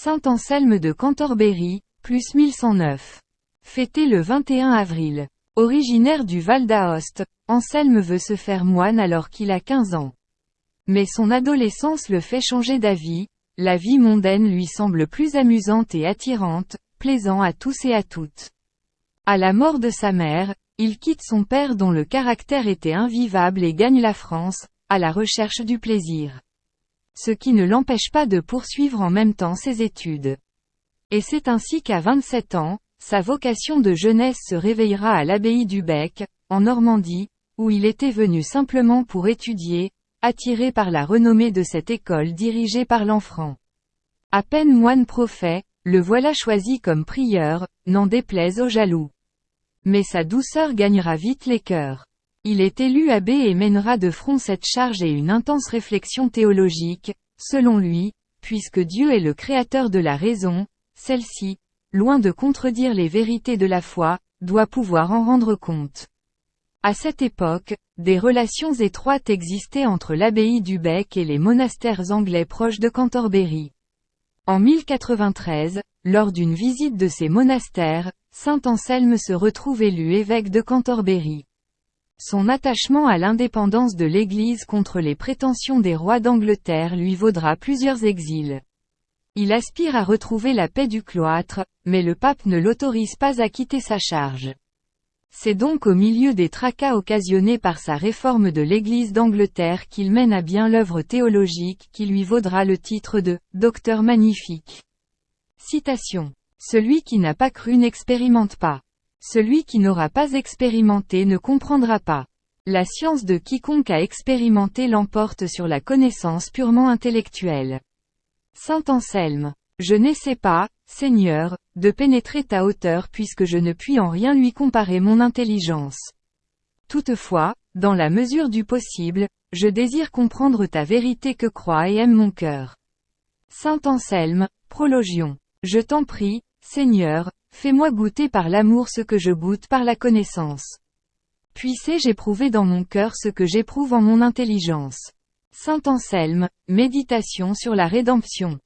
Saint Anselme de Cantorbéry, plus 1109. Fêté le 21 avril. Originaire du Val d'Aoste, Anselme veut se faire moine alors qu'il a 15 ans. Mais son adolescence le fait changer d'avis, la vie mondaine lui semble plus amusante et attirante, plaisant à tous et à toutes. À la mort de sa mère, il quitte son père dont le caractère était invivable et gagne la France, à la recherche du plaisir. Ce qui ne l'empêche pas de poursuivre en même temps ses études. Et c'est ainsi qu'à 27 ans, sa vocation de jeunesse se réveillera à l'abbaye du Bec, en Normandie, où il était venu simplement pour étudier, attiré par la renommée de cette école dirigée par Lanfranc. À peine moine prophet, le voilà choisi comme prieur, n'en déplaise aux jaloux. Mais sa douceur gagnera vite les cœurs. Il est élu abbé et mènera de front cette charge et une intense réflexion théologique, selon lui, puisque Dieu est le créateur de la raison, celle-ci, loin de contredire les vérités de la foi, doit pouvoir en rendre compte. À cette époque, des relations étroites existaient entre l'abbaye du Bec et les monastères anglais proches de Cantorbéry. En 1093, lors d'une visite de ces monastères, saint Anselme se retrouve élu évêque de Cantorbéry. Son attachement à l'indépendance de l'Église contre les prétentions des rois d'Angleterre lui vaudra plusieurs exils. Il aspire à retrouver la paix du cloître, mais le pape ne l'autorise pas à quitter sa charge. C'est donc au milieu des tracas occasionnés par sa réforme de l'Église d'Angleterre qu'il mène à bien l'œuvre théologique qui lui vaudra le titre de « Docteur magnifique ». Citation. Celui qui n'a pas cru n'expérimente pas. Celui qui n'aura pas expérimenté ne comprendra pas. La science de quiconque a expérimenté l'emporte sur la connaissance purement intellectuelle. Saint Anselme. Je n'essaie pas, Seigneur, de pénétrer ta hauteur puisque je ne puis en rien lui comparer mon intelligence. Toutefois, dans la mesure du possible, je désire comprendre ta vérité que croit et aime mon cœur. Saint Anselme, prologion. Je t'en prie, Seigneur, fais-moi goûter par l'amour ce que je goûte par la connaissance. Puissé-je éprouver dans mon cœur ce que j'éprouve en mon intelligence. Saint Anselme, méditation sur la rédemption.